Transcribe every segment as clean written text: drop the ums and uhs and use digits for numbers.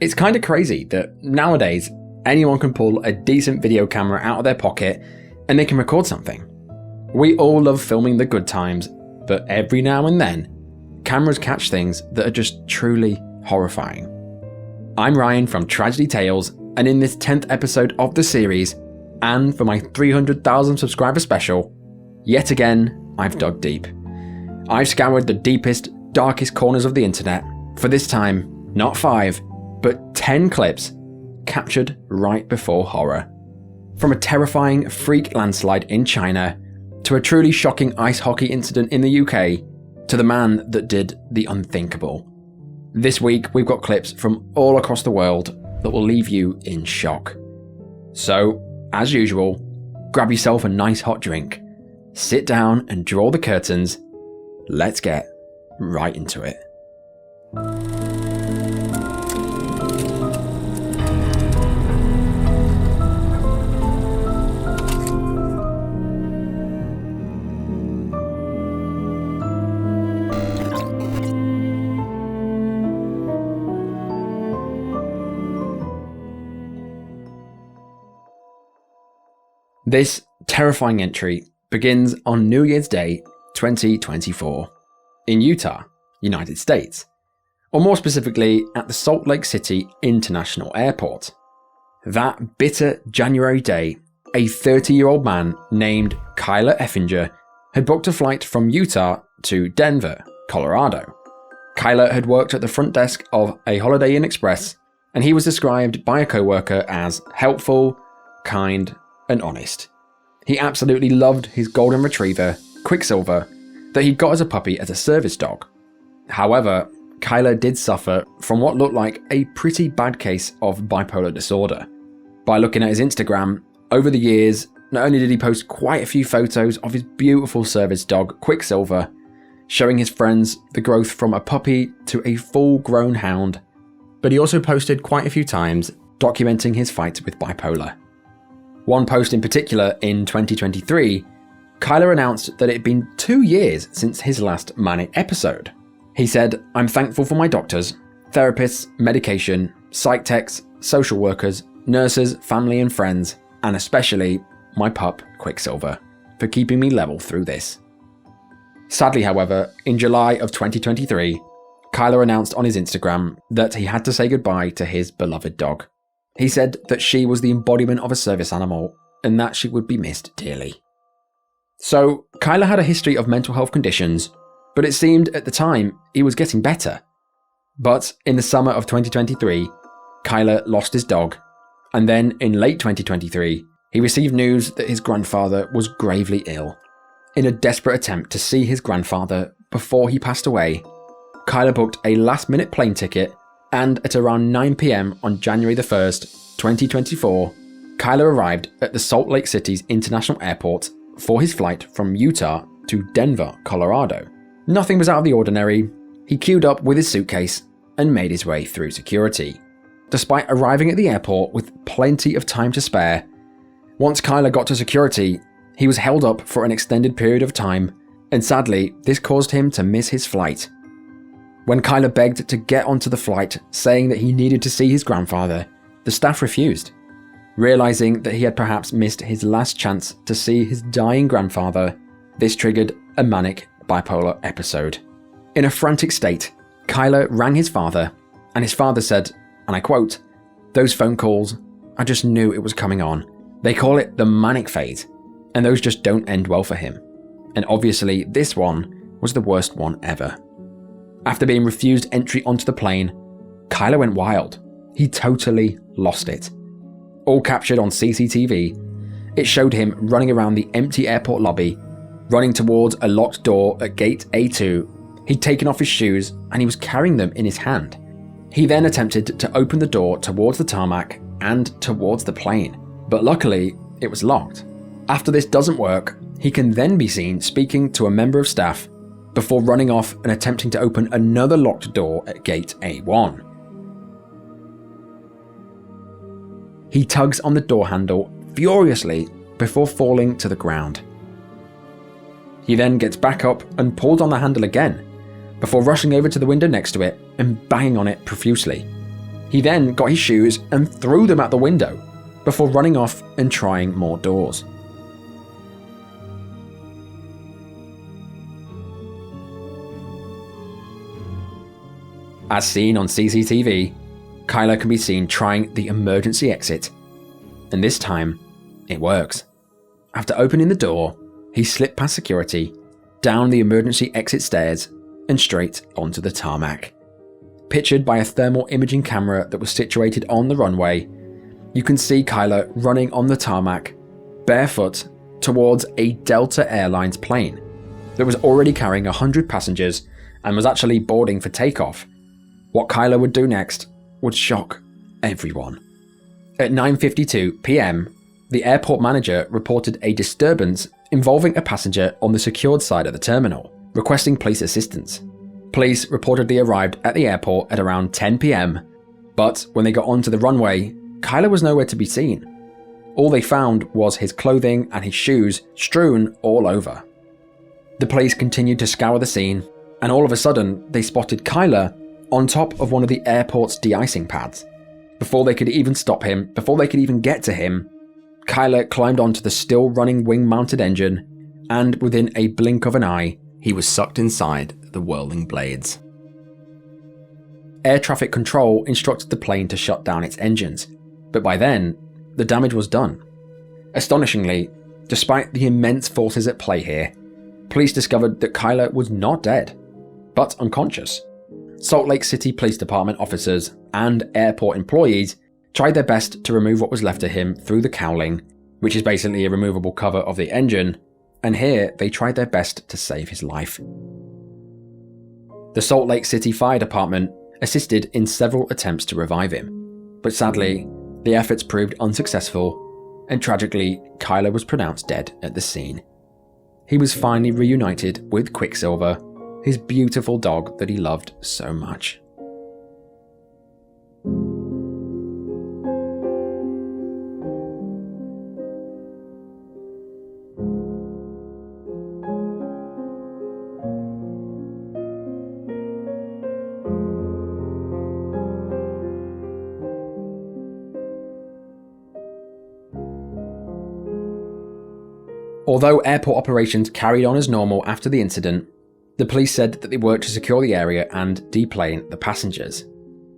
It's kind of crazy that nowadays anyone can pull a decent video camera out of their pocket and they can record something. We all love filming the good times, but every now and then, cameras catch things that are just truly horrifying. I'm Ryan from Tragedy Tales, and in this 10th episode of the series, and for my 300,000 subscriber special, yet again, I've dug deep. I've scoured the deepest, darkest corners of the internet for this time, not 5, but 10 clips captured right before horror. From a terrifying freak landslide in China, to a truly shocking ice hockey incident in the UK, to the man that did the unthinkable. This week we've got clips from all across the world that will leave you in shock. So, as usual, grab yourself a nice hot drink, sit down and draw the curtains. Let's get right into it. This terrifying entry begins on New Year's Day 2024 in Utah, United States, or more specifically at the Salt Lake City International Airport. That bitter January day, a 30-year-old man named Kyler Effinger had booked a flight from Utah to Denver, Colorado. Kyler had worked at the front desk of a Holiday Inn Express, and he was described by a coworker as helpful, kind, and honest. He absolutely loved his golden retriever, Quicksilver, that he got as a puppy as a service dog. However, Kyler did suffer from what looked like a pretty bad case of bipolar disorder. By looking at his Instagram, over the years, not only did he post quite a few photos of his beautiful service dog, Quicksilver, showing his friends the growth from a puppy to a full-grown hound, but he also posted quite a few times documenting his fight with bipolar. One post in particular in 2023, Kyler announced that it had been 2 years since his last manic episode. He said, "I'm thankful for my doctors, therapists, medication, psych techs, social workers, nurses, family and friends, and especially my pup, Quicksilver, for keeping me level through this." Sadly, however, in July of 2023, Kyler announced on his Instagram that he had to say goodbye to his beloved dog. He said that she was the embodiment of a service animal and that she would be missed dearly. So, Kyler had a history of mental health conditions, but it seemed at the time he was getting better. But in the summer of 2023, Kyler lost his dog, and then in late 2023, he received news that his grandfather was gravely ill. In a desperate attempt to see his grandfather before he passed away, Kyler booked a last-minute plane ticket, and at around 9 PM on January the 1st, 2024, Kyler arrived at the Salt Lake City's International Airport for his flight from Utah to Denver, Colorado. Nothing was out of the ordinary. He queued up with his suitcase and made his way through security. Despite arriving at the airport with plenty of time to spare, once Kyler got to security, he was held up for an extended period of time, and sadly, this caused him to miss his flight. When Kyler begged to get onto the flight, saying that he needed to see his grandfather, the staff refused. Realizing that he had perhaps missed his last chance to see his dying grandfather, this triggered a manic bipolar episode. In a frantic state, Kyler rang his father, and his father said, and I quote, "Those phone calls, I just knew it was coming on. They call it the manic phase, and those just don't end well for him. And obviously this one was the worst one ever." After being refused entry onto the plane, Kyler went wild. He totally lost it. All captured on CCTV, it showed him running around the empty airport lobby, running towards a locked door at gate A2. He'd taken off his shoes and he was carrying them in his hand. He then attempted to open the door towards the tarmac and towards the plane, but luckily it was locked. After this doesn't work, he can then be seen speaking to a member of staff before running off and attempting to open another locked door at gate A1. He tugs on the door handle furiously before falling to the ground. He then gets back up and pulls on the handle again, before rushing over to the window next to it and banging on it profusely. He then got his shoes and threw them out the window before running off and trying more doors. As seen on CCTV, Kyler can be seen trying the emergency exit, and this time, it works. After opening the door, he slipped past security, down the emergency exit stairs, and straight onto the tarmac. Pictured by a thermal imaging camera that was situated on the runway, you can see Kyler running on the tarmac, barefoot, towards a Delta Airlines plane that was already carrying 100 passengers and was actually boarding for takeoff. What Kyler would do next would shock everyone. At 9:52 p.m, the airport manager reported a disturbance involving a passenger on the secured side of the terminal, requesting police assistance. Police reportedly arrived at the airport at around 10 p.m, but when they got onto the runway, Kyler was nowhere to be seen. All they found was his clothing and his shoes strewn all over. The police continued to scour the scene, and all of a sudden they spotted Kyler on top of one of the airport's de-icing pads. Before they could even stop him, before they could even get to him, Kyler climbed onto the still running wing-mounted engine, and within a blink of an eye, he was sucked inside the whirling blades. Air traffic control instructed the plane to shut down its engines, but by then, the damage was done. Astonishingly, despite the immense forces at play here, police discovered that Kyler was not dead, but unconscious. Salt Lake City Police Department officers and airport employees tried their best to remove what was left of him through the cowling, which is basically a removable cover of the engine, and here they tried their best to save his life. The Salt Lake City Fire Department assisted in several attempts to revive him, but sadly, the efforts proved unsuccessful, and tragically, Kyler was pronounced dead at the scene. He was finally reunited with Quicksilver, his beautiful dog that he loved so much. Although airport operations carried on as normal after the incident, the police said that they worked to secure the area and deplane the passengers.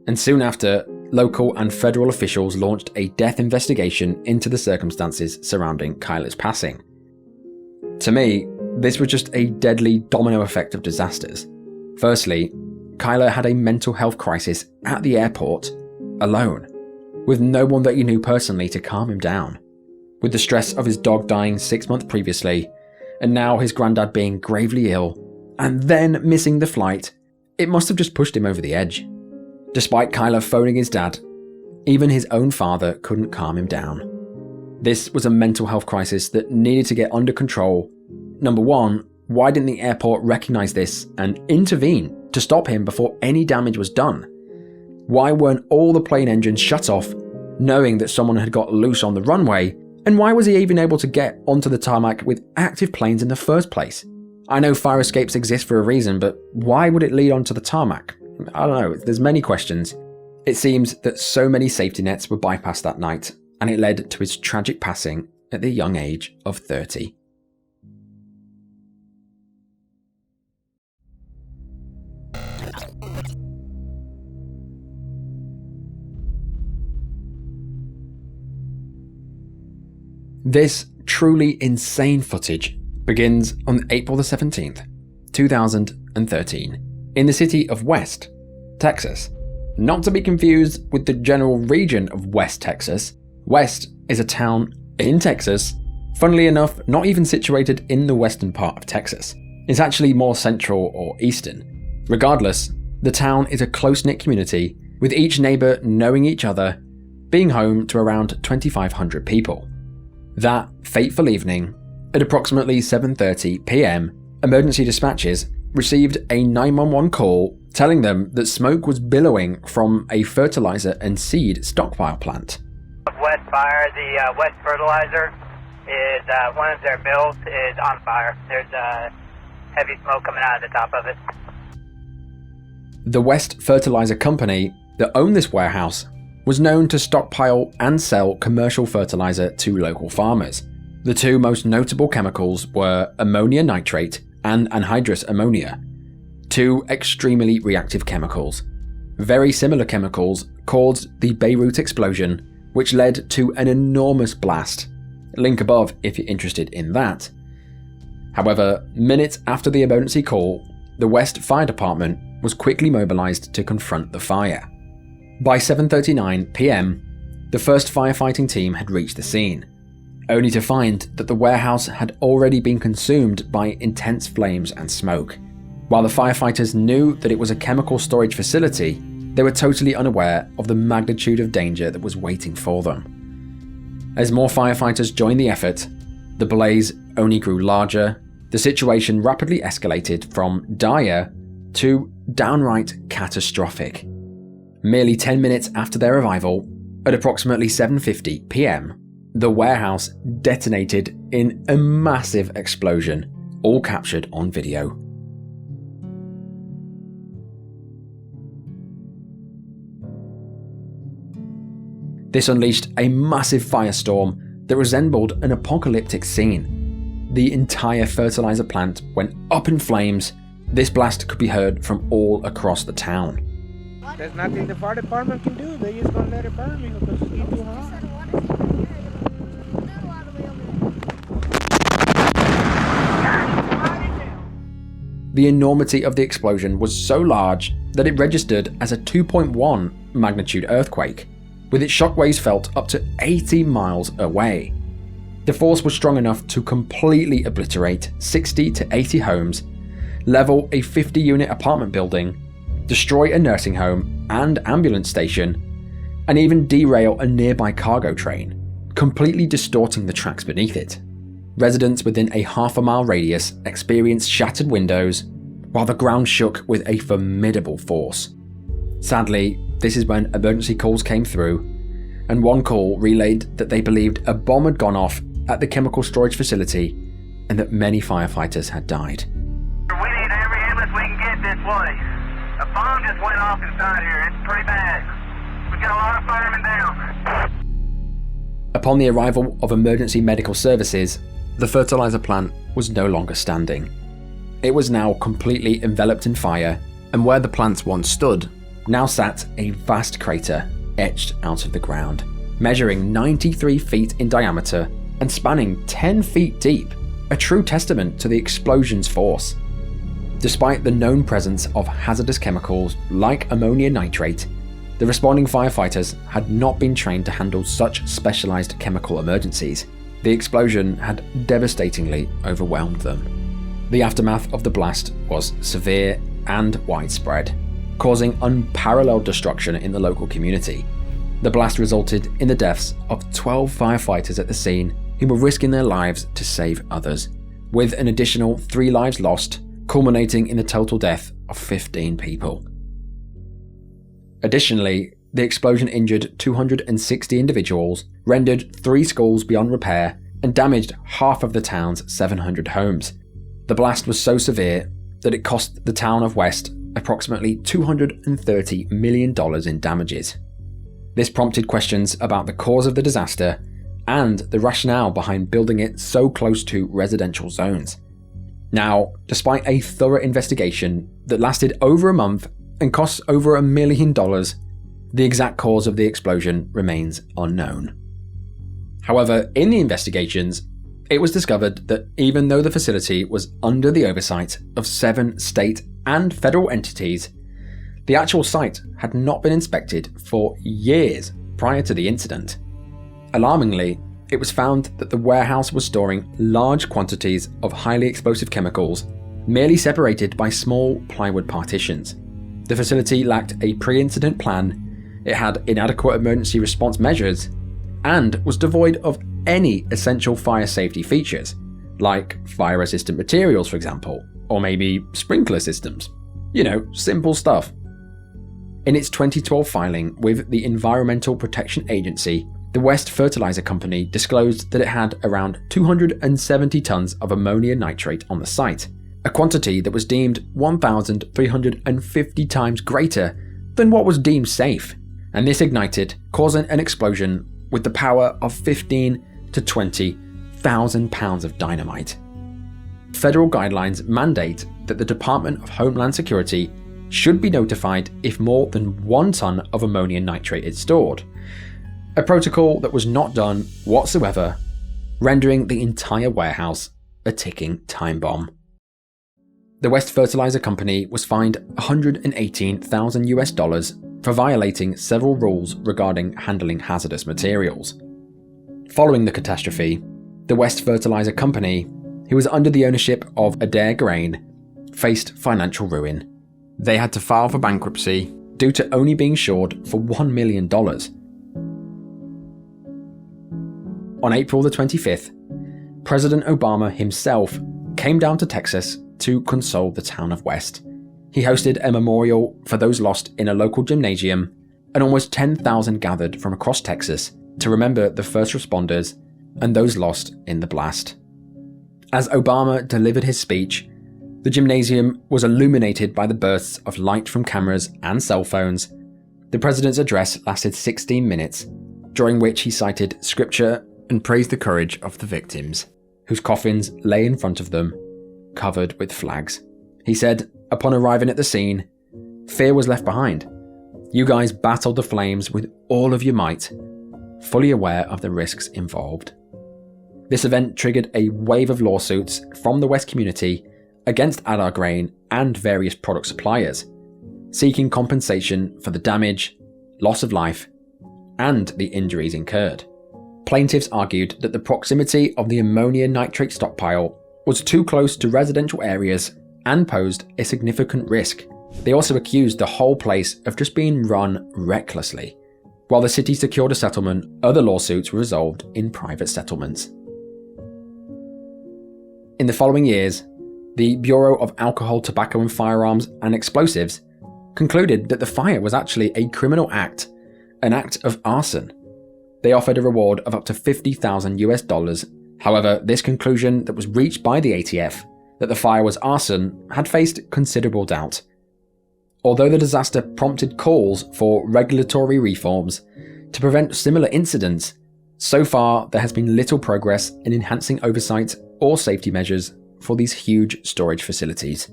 And soon after, local and federal officials launched a death investigation into the circumstances surrounding Kyler's passing. To me, this was just a deadly domino effect of disasters. Firstly, Kyler had a mental health crisis at the airport, alone, with no one that he knew personally to calm him down. With the stress of his dog dying 6 months previously, and now his granddad being gravely ill, and then missing the flight, it must have just pushed him over the edge. Despite Kyler phoning his dad, even his own father couldn't calm him down. This was a mental health crisis that needed to get under control. Number one, why didn't the airport recognize this and intervene to stop him before any damage was done? Why weren't all the plane engines shut off, knowing that someone had got loose on the runway? And why was he even able to get onto the tarmac with active planes in the first place? I know fire escapes exist for a reason, but why would it lead onto the tarmac? I don't know, there's many questions. It seems that so many safety nets were bypassed that night, and it led to his tragic passing at the young age of 30. This truly insane footage begins on April the 17th, 2013, in the city of West, Texas. Not to be confused with the general region of West Texas. West is a town in Texas, funnily enough, not even situated in the western part of Texas. It's actually more central or eastern. Regardless, the town is a close-knit community, with each neighbor knowing each other, being home to around 2,500 people. That fateful evening, at approximately 7:30 p.m, emergency dispatchers received a 911 call telling them that smoke was billowing from a fertilizer and seed stockpile plant. West Fire, the West Fertilizer is one of their mills is on fire. There's heavy smoke coming out of the top of it. The West Fertilizer Company that owned this warehouse was known to stockpile and sell commercial fertilizer to local farmers. The two most notable chemicals were ammonium nitrate and anhydrous ammonia, two extremely reactive chemicals. Very similar chemicals caused the Beirut explosion, which led to an enormous blast. Link above if you're interested in that. However, minutes after the emergency call, the West Fire Department was quickly mobilized to confront the fire. By 7:39 p.m, the first firefighting team had reached the scene, only to find that the warehouse had already been consumed by intense flames and smoke. While the firefighters knew that it was a chemical storage facility, they were totally unaware of the magnitude of danger that was waiting for them. As more firefighters joined the effort, the blaze only grew larger. The situation rapidly escalated from dire to downright catastrophic. Merely 10 minutes after their arrival, at approximately 7:50 p.m, the warehouse detonated in a massive explosion, all captured on video. This unleashed a massive firestorm that resembled an apocalyptic scene. The entire fertilizer plant went up in flames. This blast could be heard from all across the town. There's nothing the fire department can do. They just gonna let it burn me because it's too hot. The enormity of the explosion was so large that it registered as a 2.1 magnitude earthquake, with its shockwaves felt up to 80 miles away. The force was strong enough to completely obliterate 60 to 80 homes, level a 50-unit apartment building, destroy a nursing home and ambulance station, and even derail a nearby cargo train, completely distorting the tracks beneath it. Residents within a half-a-mile radius experienced shattered windows, while the ground shook with a formidable force. Sadly, this is when emergency calls came through, and one call relayed that they believed a bomb had gone off at the chemical storage facility and that many firefighters had died. We need every ambulance we can get this way. A bomb just went off inside here. It's pretty bad. We got a lot of firemen down. Upon the arrival of emergency medical services, the fertilizer plant was no longer standing. It was now completely enveloped in fire, and where the plant once stood, now sat a vast crater etched out of the ground, measuring 93 feet in diameter and spanning 10 feet deep, a true testament to the explosion's force. Despite the known presence of hazardous chemicals like ammonium nitrate, the responding firefighters had not been trained to handle such specialized chemical emergencies. The explosion had devastatingly overwhelmed them. The aftermath of the blast was severe and widespread, causing unparalleled destruction in the local community. The blast resulted in the deaths of 12 firefighters at the scene who were risking their lives to save others, with an additional 3 lives lost, culminating in the total death of 15 people. Additionally, the explosion injured 260 individuals, rendered 3 schools beyond repair, and damaged half of the town's 700 homes. The blast was so severe that it cost the town of West approximately $230 million in damages. This prompted questions about the cause of the disaster and the rationale behind building it so close to residential zones. Now, despite a thorough investigation that lasted over a month and cost over $1 million, the exact cause of the explosion remains unknown. However, in the investigations, it was discovered that even though the facility was under the oversight of 7 state and federal entities, the actual site had not been inspected for years prior to the incident. Alarmingly, it was found that the warehouse was storing large quantities of highly explosive chemicals, merely separated by small plywood partitions. The facility lacked a pre-incident plan, it had inadequate emergency response measures, and was devoid of any essential fire safety features, like fire-resistant materials, for example, or maybe sprinkler systems. You know, simple stuff. In its 2012 filing with the Environmental Protection Agency, the West Fertilizer Company disclosed that it had around 270 tons of ammonium nitrate on the site, a quantity that was deemed 1,350 times greater than what was deemed safe, and this ignited, causing an explosion with the power of 15 to 20,000 pounds of dynamite. Federal guidelines mandate that the Department of Homeland Security should be notified if more than 1 ton of ammonium nitrate is stored, a protocol that was not done whatsoever, rendering the entire warehouse a ticking time bomb. The West Fertilizer Company was fined $118,000 for violating several rules regarding handling hazardous materials. Following the catastrophe, the West Fertilizer Company, who was under the ownership of Adair Grain, faced financial ruin. They had to file for bankruptcy due to only being short for $1 million. On April the 25th, President Obama himself came down to Texas to console the town of West. He hosted a memorial for those lost in a local gymnasium, and almost 10,000 gathered from across Texas to remember the first responders and those lost in the blast. As Obama delivered his speech, the gymnasium was illuminated by the bursts of light from cameras and cell phones. The president's address lasted 16 minutes, during which he cited scripture and praised the courage of the victims, whose coffins lay in front of them, covered with flags. He said, upon arriving at the scene, "Fear was left behind. You guys battled the flames with all of your might, fully aware of the risks involved." This event triggered a wave of lawsuits from the West community against Adair Grain and various product suppliers, seeking compensation for the damage, loss of life, and the injuries incurred. Plaintiffs argued that the proximity of the ammonium nitrate stockpile was too close to residential areas and posed a significant risk. They also accused the whole place of just being run recklessly. While the city secured a settlement, other lawsuits were resolved in private settlements. In the following years, the Bureau of Alcohol, Tobacco and Firearms and Explosives concluded that the fire was actually a criminal act, an act of arson. They offered a reward of up to $50,000. However, this conclusion that was reached by the ATF, that the fire was arson, had faced considerable doubt. Although the disaster prompted calls for regulatory reforms to prevent similar incidents, so far there has been little progress in enhancing oversight or safety measures for these huge storage facilities.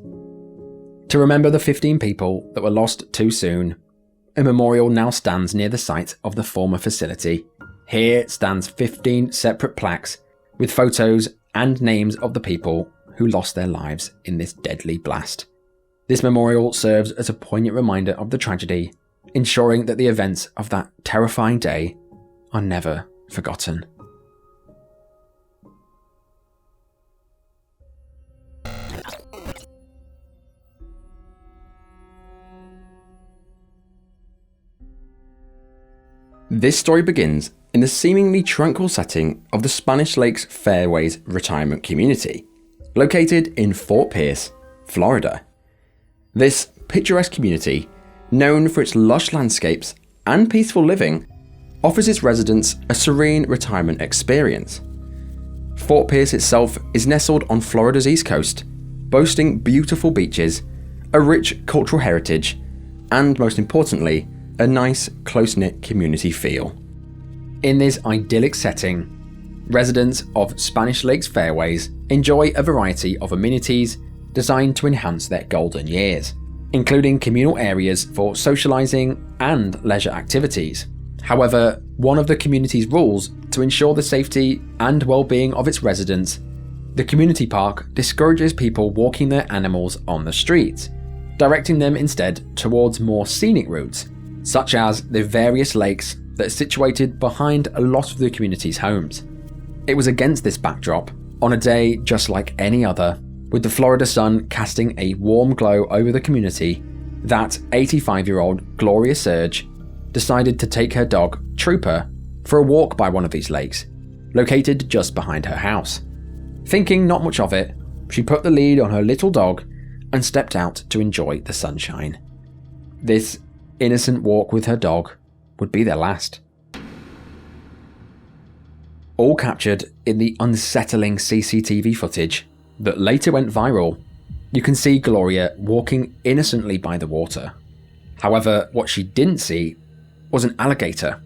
To remember the 15 people that were lost too soon, a memorial now stands near the site of the former facility. Here stands 15 separate plaques with photos and names of the people who lost their lives in this deadly blast. This memorial serves as a poignant reminder of the tragedy, ensuring that the events of that terrifying day are never forgotten. This story begins in the seemingly tranquil setting of the Spanish Lakes Fairways retirement community, located in Fort Pierce, Florida. This picturesque community, known for its lush landscapes and peaceful living, offers its residents a serene retirement experience. Fort Pierce itself is nestled on Florida's east coast, boasting beautiful beaches, a rich cultural heritage, and most importantly, a nice, close-knit community feel. In this idyllic setting, residents of Spanish Lakes Fairways enjoy a variety of amenities designed to enhance their golden years, including communal areas for socializing and leisure activities. However, one of the community's rules to ensure the safety and well-being of its residents, the community park discourages people walking their animals on the streets, directing them instead towards more scenic routes, such as the various lakes that are situated behind a lot of the community's homes. It was against this backdrop, on a day just like any other, with the Florida sun casting a warm glow over the community, that 85-year-old Gloria Surge decided to take her dog, Trooper, for a walk by one of these lakes, located just behind her house. Thinking not much of it, she put the lead on her little dog and stepped out to enjoy the sunshine. This innocent walk with her dog would be their last. All captured in the unsettling CCTV footage that later went viral, you can see Gloria walking innocently by the water. However, what she didn't see was an alligator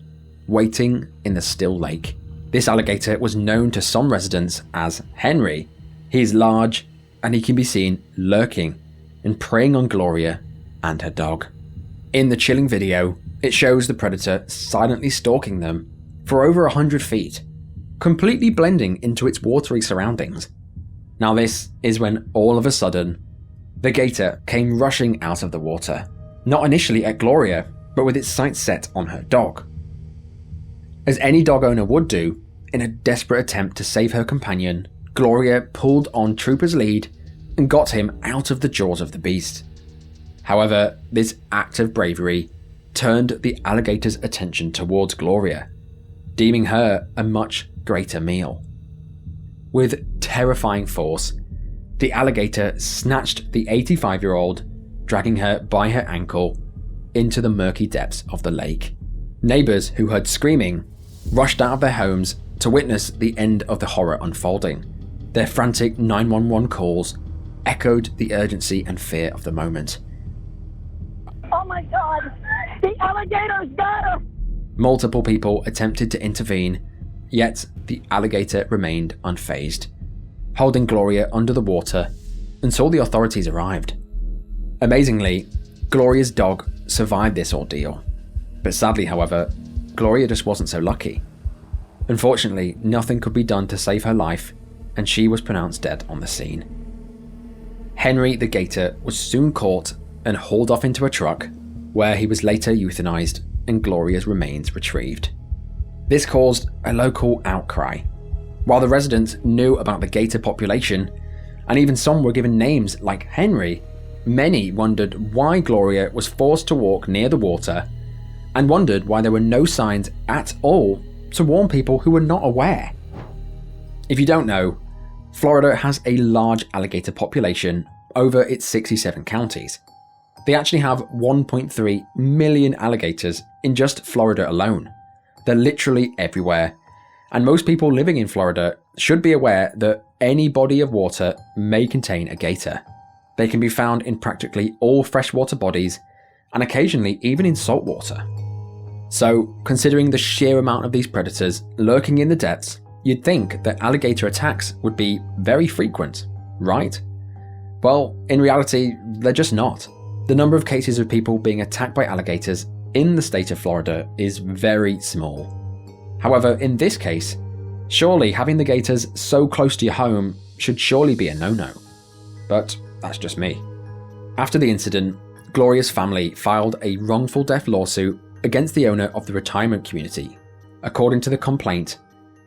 waiting in the still lake. This alligator was known to some residents as Henry. He is large and he can be seen lurking and preying on Gloria and her dog. In the chilling video, it shows the predator silently stalking them for over 100 feet, completely blending into its watery surroundings. Now this is when all of a sudden, the gator came rushing out of the water, not initially at Gloria, but with its sights set on her dog. As any dog owner would do, in a desperate attempt to save her companion, Gloria pulled on Trooper's lead and got him out of the jaws of the beast. However, this act of bravery turned the alligator's attention towards Gloria, deeming her a much greater meal. With terrifying force, the alligator snatched the 85-year-old, dragging her by her ankle into the murky depths of the lake. Neighbours who heard screaming rushed out of their homes to witness the end of the horror unfolding. Their frantic 911 calls echoed the urgency and fear of the moment. Oh my God! The alligator's got her! Multiple people attempted to intervene, yet the alligator remained unfazed, holding Gloria under the water until the authorities arrived. Amazingly, Gloria's dog survived this ordeal. But sadly, however, Gloria just wasn't so lucky. Unfortunately, nothing could be done to save her life, and she was pronounced dead on the scene. Henry the gator was soon caught and hauled off into a truck, where he was later euthanized and Gloria's remains retrieved. This caused a local outcry. While the residents knew about the gator population, and even some were given names like Henry, many wondered why Gloria was forced to walk near the water, and wondered why there were no signs at all to warn people who were not aware. If you don't know, Florida has a large alligator population over its 67 counties. They actually have 1.3 million alligators in just Florida alone. They're literally everywhere, and most people living in Florida should be aware that any body of water may contain a gator. They can be found in practically all freshwater bodies, and occasionally even in saltwater. So, considering the sheer amount of these predators lurking in the depths, you'd think that alligator attacks would be very frequent, right? Well, in reality, they're just not. The number of cases of people being attacked by alligators in the state of Florida is very small. However, in this case, surely having the gators so close to your home should surely be a no-no. But that's just me. After the incident, Gloria's family filed a wrongful death lawsuit against the owner of the retirement community. According to the complaint,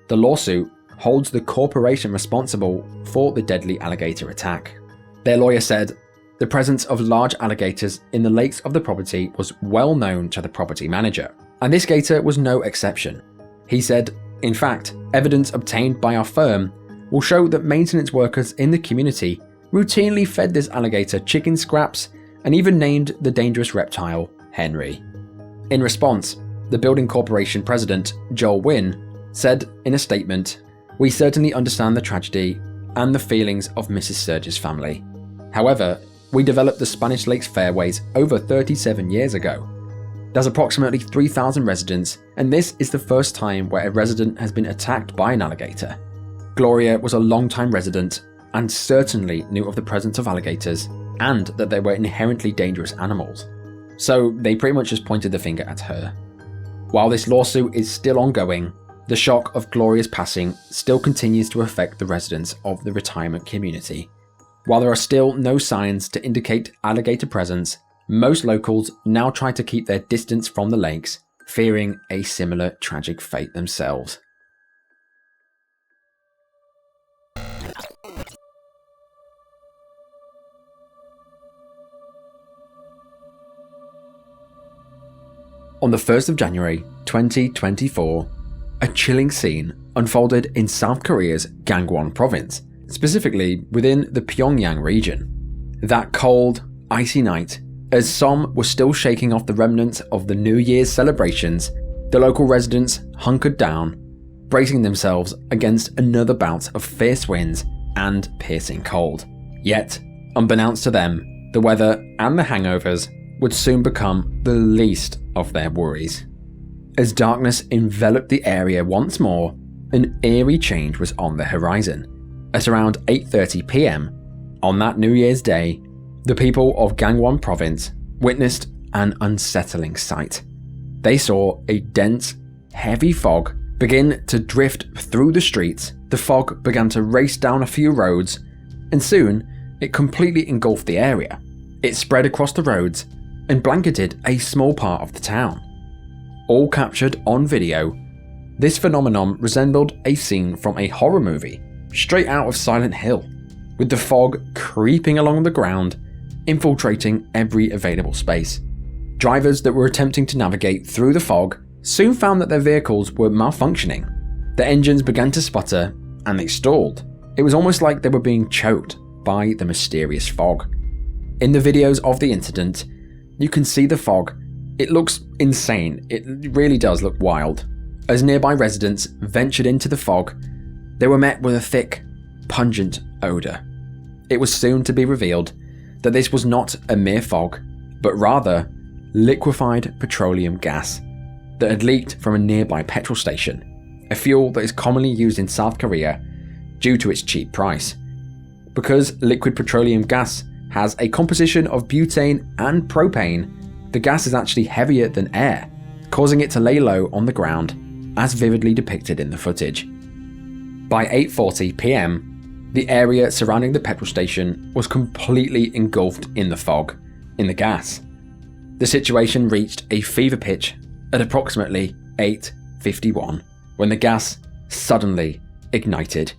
the lawsuit holds the corporation responsible for the deadly alligator attack. Their lawyer said, the presence of large alligators in the lakes of the property was well known to the property manager, and this gator was no exception. He said, in fact, evidence obtained by our firm will show that maintenance workers in the community routinely fed this alligator chicken scraps and even named the dangerous reptile Henry. In response, the building corporation president, Joel Wynn, said in a statement, "We certainly understand the tragedy and the feelings of Mrs. Sturgis' family. However, we developed the Spanish Lakes Fairways over 37 years ago. There's approximately 3,000 residents, and this is the first time where a resident has been attacked by an alligator. Gloria was a long-time resident and certainly knew of the presence of alligators and that they were inherently dangerous animals. So they pretty much just pointed the finger at her. While this lawsuit is still ongoing, the shock of Gloria's passing still continues to affect the residents of the retirement community. While there are still no signs to indicate alligator presence, most locals now try to keep their distance from the lakes, fearing a similar tragic fate themselves. On the 1st of January 2024, a chilling scene unfolded in South Korea's Gangwon province, specifically within the Pyongyang region. That cold, icy night, as some were still shaking off the remnants of the New Year's celebrations, the local residents hunkered down, bracing themselves against another bout of fierce winds and piercing cold. Yet, unbeknownst to them, the weather and the hangovers would soon become the least of their worries. As darkness enveloped the area once more, an eerie change was on the horizon. At around 8:30 p.m. on that New Year's Day, the people of Gangwon Province witnessed an unsettling sight. They saw a dense, heavy fog begin to drift through the streets. The fog began to race down a few roads, and soon it completely engulfed the area. It spread across the roads and blanketed a small part of the town. All captured on video, this phenomenon resembled a scene from a horror movie straight out of Silent Hill, with the fog creeping along the ground, infiltrating every available space. Drivers that were attempting to navigate through the fog soon found that their vehicles were malfunctioning. The engines began to sputter and they stalled. It was almost like they were being choked by the mysterious fog. In the videos of the incident, you can see the fog. It looks insane. It really does look wild. As nearby residents ventured into the fog, they were met with a thick, pungent odour. It was soon to be revealed that this was not a mere fog, but rather liquefied petroleum gas that had leaked from a nearby petrol station, a fuel that is commonly used in South Korea due to its cheap price. Because liquid petroleum gas has a composition of butane and propane, the gas is actually heavier than air, causing it to lay low on the ground, as vividly depicted in the footage. By 8:40 p.m, the area surrounding the petrol station was completely engulfed in the fog, in the gas. The situation reached a fever pitch at approximately 8:51 when the gas suddenly ignited,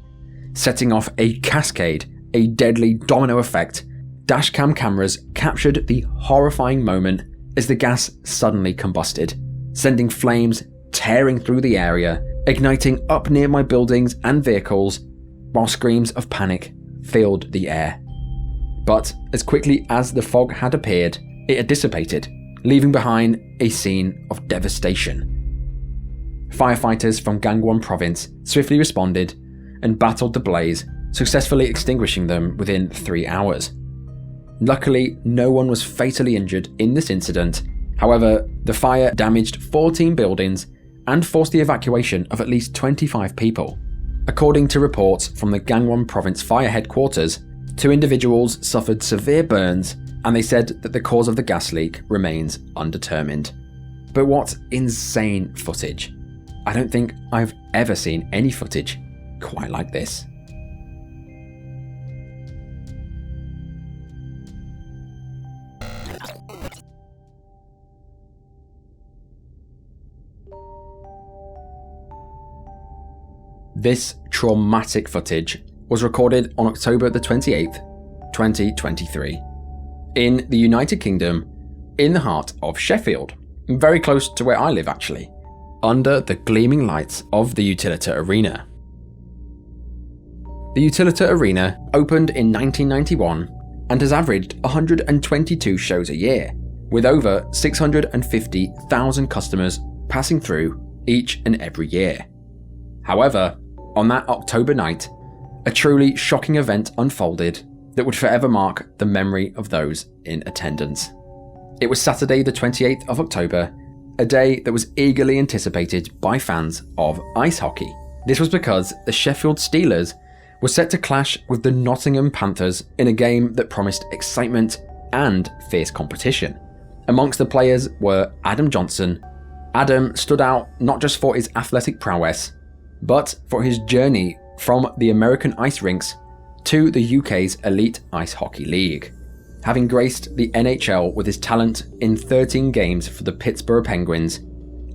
setting off a cascade, a deadly domino effect. Dashcam cameras captured the horrifying moment as the gas suddenly combusted, sending flames tearing through the area, igniting up nearby buildings and vehicles, while screams of panic filled the air. But as quickly as the fog had appeared, it had dissipated, leaving behind a scene of devastation. Firefighters from Gangwon Province swiftly responded and battled the blaze, successfully extinguishing them within 3 hours. Luckily, no one was fatally injured in this incident. However, the fire damaged 14 buildings and forced the evacuation of at least 25 people. According to reports from the Gangwon Province Fire Headquarters, 2 individuals suffered severe burns, and they said that the cause of the gas leak remains undetermined. But what insane footage. I don't think I've ever seen any footage quite like this. This traumatic footage was recorded on October the 28th, 2023, in the United Kingdom, in the heart of Sheffield, very close to where I live actually, under the gleaming lights of the Utilita Arena. The Utilita Arena opened in 1991 and has averaged 122 shows a year, with over 650,000 customers passing through each and every year. However, on that October night, a truly shocking event unfolded that would forever mark the memory of those in attendance. It was Saturday the 28th of October, a day that was eagerly anticipated by fans of ice hockey. This was because the Sheffield Steelers were set to clash with the Nottingham Panthers in a game that promised excitement and fierce competition. Amongst the players were Adam Johnson. Adam stood out not just for his athletic prowess, but for his journey from the American ice rinks to the UK's elite ice hockey league. Having graced the NHL with his talent in 13 games for the Pittsburgh Penguins,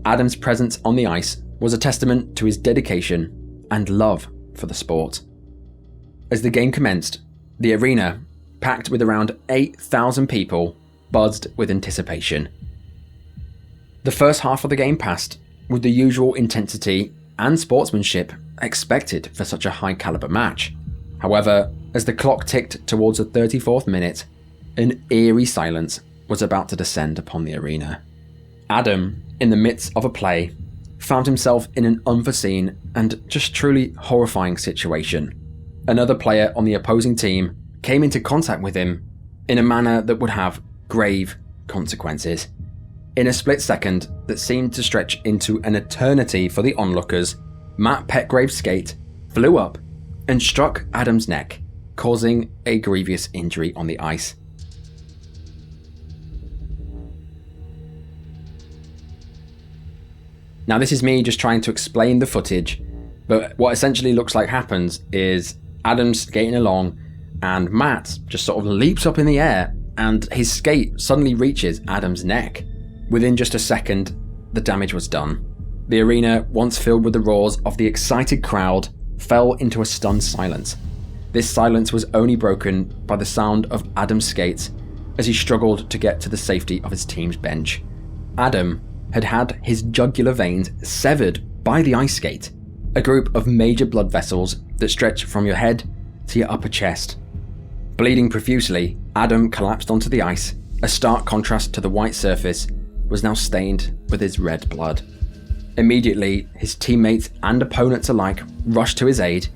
Adam's presence on the ice was a testament to his dedication and love for the sport. As the game commenced, the arena, packed with around 8,000 people, buzzed with anticipation. The first half of the game passed with the usual intensity and sportsmanship expected for such a high caliber match. However, as the clock ticked towards the 34th minute, an eerie silence was about to descend upon the arena. Adam, in the midst of a play, found himself in an unforeseen and just truly horrifying situation. Another player on the opposing team came into contact with him in a manner that would have grave consequences. In a split second that seemed to stretch into an eternity for the onlookers, Matt Petgrave's skate flew up and struck Adam's neck, causing a grievous injury on the ice. Now, this is me just trying to explain the footage, but what essentially looks like happens is Adam's skating along and Matt just sort of leaps up in the air and his skate suddenly reaches Adam's neck. Within just a second, the damage was done. The arena, once filled with the roars of the excited crowd, fell into a stunned silence. This silence was only broken by the sound of Adam's skates as he struggled to get to the safety of his team's bench. Adam had had his jugular veins severed by the ice skate, a group of major blood vessels that stretch from your head to your upper chest. Bleeding profusely, Adam collapsed onto the ice. A stark contrast to the white surface was now stained with his red blood. Immediately, his teammates and opponents alike rushed to his aid,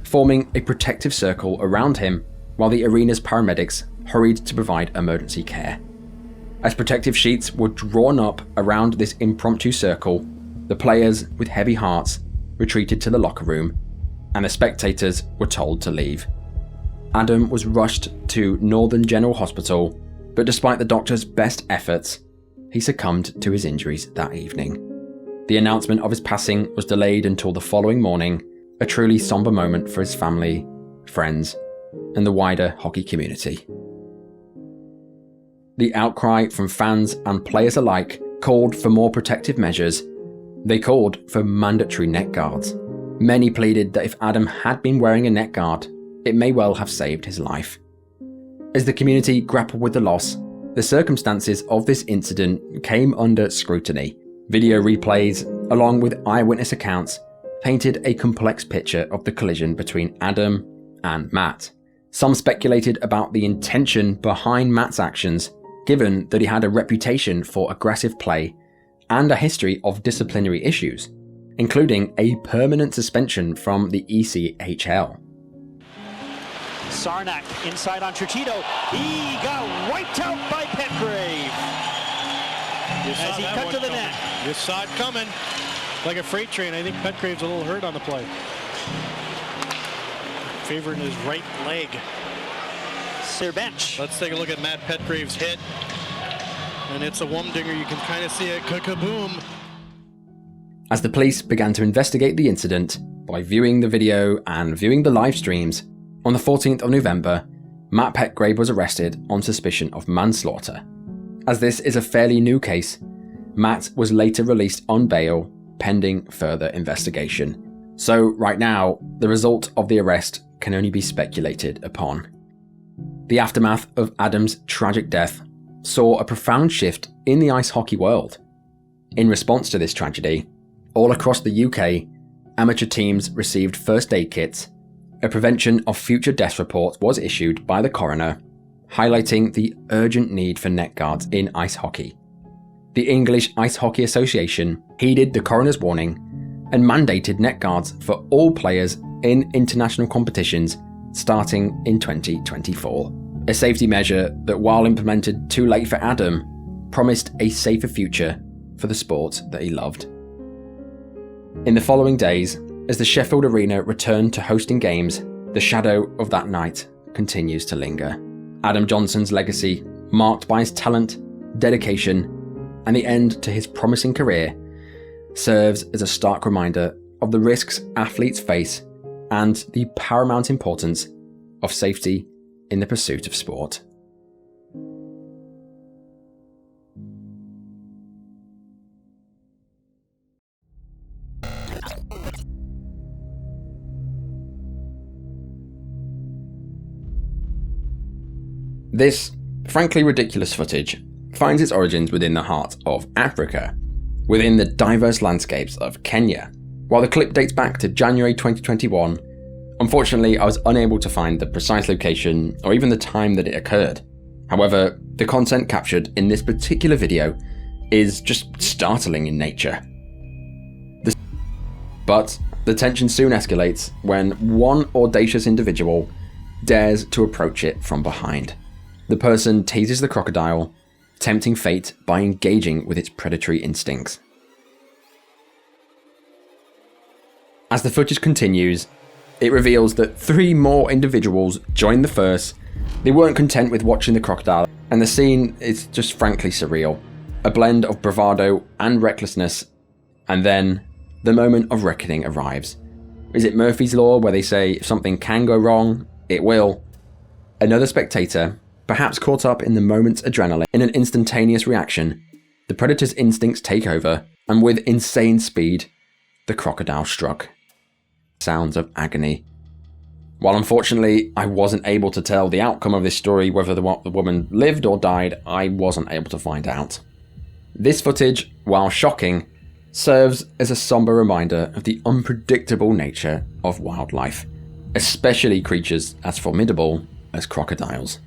forming a protective circle around him while the arena's paramedics hurried to provide emergency care. As protective sheets were drawn up around this impromptu circle, the players with heavy hearts retreated to the locker room, and the spectators were told to leave. Adam was rushed to Northern General Hospital, but despite the doctor's best efforts, he succumbed to his injuries that evening. The announcement of his passing was delayed until the following morning, a truly somber moment for his family, friends, and the wider hockey community. The outcry from fans and players alike called for more protective measures. They called for mandatory neck guards. Many pleaded that if Adam had been wearing a neck guard, it may well have saved his life. As the community grappled with the loss, the circumstances of this incident came under scrutiny. Video replays, along with eyewitness accounts, painted a complex picture of the collision between Adam and Matt. Some speculated about the intention behind Matt's actions, given that he had a reputation for aggressive play and a history of disciplinary issues, including a permanent suspension from the ECHL. Sarnak inside on Trichetto. He got wiped out by Petgrave as he cut to the net. You saw it coming like a freight train. I think Petgrave's a little hurt on the play. Favoring his right leg. Their bench. Let's take a look at Matt Petgrave's hit. And it's a Wumdinger. You can kind of see it. Kaboom. As the police began to investigate the incident by viewing the video and viewing the live streams, on the 14th of November, Matt Petgrave was arrested on suspicion of manslaughter. As this is a fairly new case, Matt was later released on bail pending further investigation. So right now, the result of the arrest can only be speculated upon. The aftermath of Adam's tragic death saw a profound shift in the ice hockey world. In response to this tragedy, all across the UK, amateur teams received first aid kits. A prevention of future deaths report was issued by the coroner, highlighting the urgent need for neck guards in ice hockey. The English Ice Hockey Association heeded the coroner's warning and mandated neck guards for all players in international competitions starting in 2024. A safety measure that, while implemented too late for Adam, promised a safer future for the sport that he loved. In the following days, as the Sheffield Arena returned to hosting games, the shadow of that night continues to linger. Adam Johnson's legacy, marked by his talent, dedication, and the end to his promising career, serves as a stark reminder of the risks athletes face and the paramount importance of safety in the pursuit of sport. This, frankly ridiculous footage finds its origins within the heart of Africa, within the diverse landscapes of Kenya. While the clip dates back to January 2021, unfortunately I was unable to find the precise location or even the time that it occurred. However, the content captured in this particular video is just startling in nature. But the tension soon escalates when one audacious individual dares to approach it from behind. The person teases the crocodile tempting fate by engaging with its predatory instincts. As the footage continues, it reveals that 3 more individuals joined the first. They weren't content with watching the crocodile, and the scene is just frankly surreal. A blend of bravado and recklessness, and then the moment of reckoning arrives. Is it Murphy's Law, where they say if something can go wrong, it will? Another spectator, perhaps caught up in the moment's adrenaline, in an instantaneous reaction, the predator's instincts take over, and with insane speed, the crocodile struck. Sounds of agony. While unfortunately I wasn't able to tell the outcome of this story, whether the woman lived or died, I wasn't able to find out. This footage, while shocking, serves as a somber reminder of the unpredictable nature of wildlife, especially creatures as formidable as crocodiles.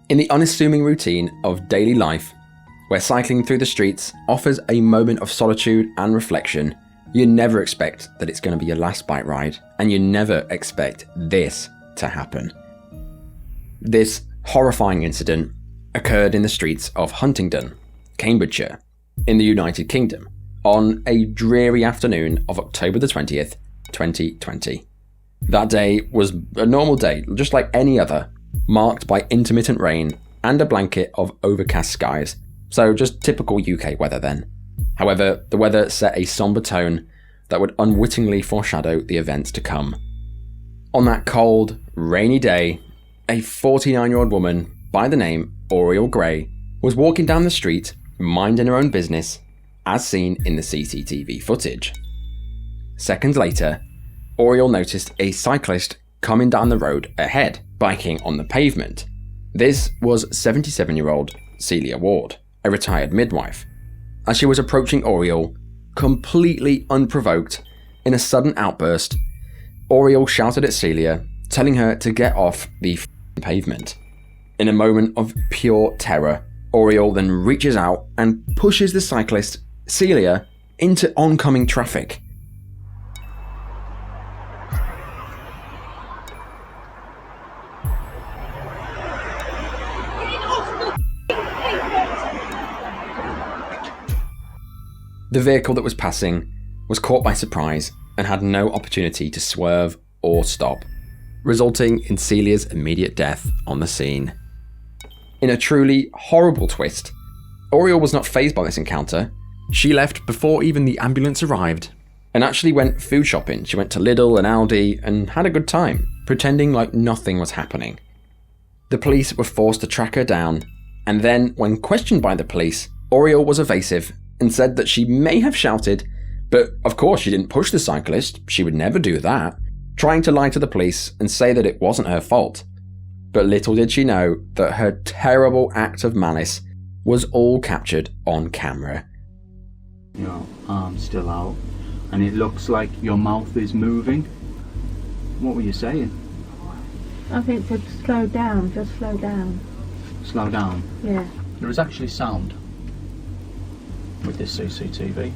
In the unassuming routine of daily life, where cycling through the streets offers a moment of solitude and reflection, you never expect that it's going to be your last bike ride, and you never expect this to happen. This horrifying incident occurred in the streets of Huntingdon, Cambridgeshire, in the United Kingdom, on a dreary afternoon of October the 20th, 2020. That day was a normal day, just like any other, marked by intermittent rain and a blanket of overcast skies, so just typical UK weather then. However, the weather set a somber tone that would unwittingly foreshadow the events to come. On that cold, rainy day, a 49-year-old woman by the name Oriel Gray was walking down the street, minding her own business, as seen in the CCTV footage. Seconds later, Oriel noticed a cyclist coming down the road ahead, biking on the pavement. This was 77-year-old Celia Ward, a retired midwife. As she was approaching Oriel, completely unprovoked, in a sudden outburst, Oriel shouted at Celia, telling her to get off the pavement. In a moment of pure terror, Oriel then reaches out and pushes the cyclist, Celia, into oncoming traffic. The vehicle that was passing was caught by surprise and had no opportunity to swerve or stop, resulting in Celia's immediate death on the scene. In a truly horrible twist, Oriel was not fazed by this encounter. She left before even the ambulance arrived and actually went food shopping. She went to Lidl and Aldi and had a good time, pretending like nothing was happening. The police were forced to track her down, and then, when questioned by the police, Oriel was evasive and said that she may have shouted, but of course she didn't push the cyclist, she would never do that, trying to lie to the police and say that it wasn't her fault. But little did she know that her terrible act of malice was all captured on camera. Your arm's still out, and it looks like your mouth is moving. What were you saying? I think to slow down, just slow down. Slow down? Yeah. There is actually sound with this CCTV.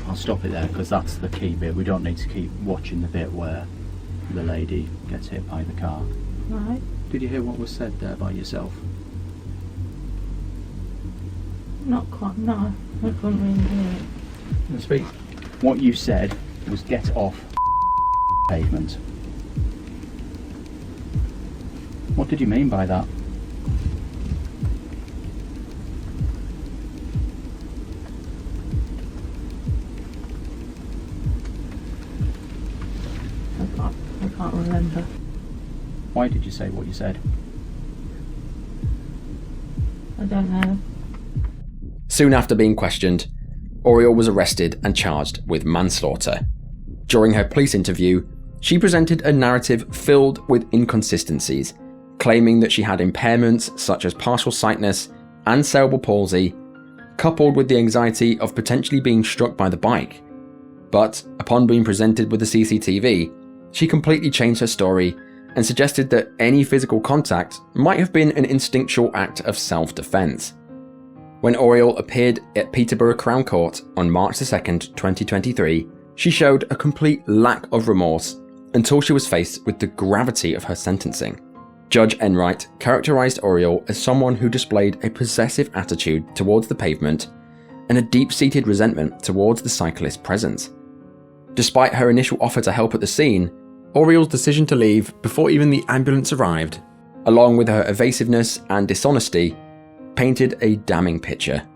I'll stop it there because that's the key bit. We don't need to keep watching the bit where the lady gets hit by the car. Right. Did you hear what was said there by yourself? Not quite, no. I couldn't really hear it. Speak. What you said was get off pavement. What did you mean by that? I can't remember. Why did you say what you said? I don't know. Soon after being questioned, Oriel was arrested and charged with manslaughter. During her police interview, she presented a narrative filled with inconsistencies, claiming that she had impairments such as partial sightness and cerebral palsy, coupled with the anxiety of potentially being struck by the bike. But upon being presented with the CCTV, she completely changed her story and suggested that any physical contact might have been an instinctual act of self-defense. When Oriole appeared at Peterborough Crown Court on March 2nd, 2023, she showed a complete lack of remorse until she was faced with the gravity of her sentencing. Judge Enright characterised Oriole as someone who displayed a possessive attitude towards the pavement and a deep-seated resentment towards the cyclist's presence. Despite her initial offer to help at the scene, Oriole's decision to leave before even the ambulance arrived, along with her evasiveness and dishonesty, painted a damning picture.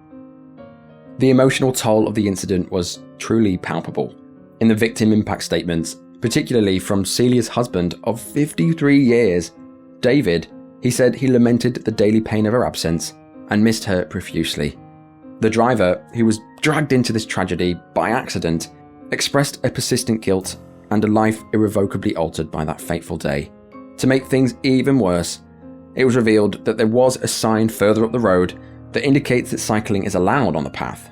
The emotional toll of the incident was truly palpable. In the victim impact statements, particularly from Celia's husband of 53 years, David, he said he lamented the daily pain of her absence and missed her profusely. The driver, who was dragged into this tragedy by accident, expressed a persistent guilt and a life irrevocably altered by that fateful day. To make things even worse, it was revealed that there was a sign further up the road that indicates that cycling is allowed on the path.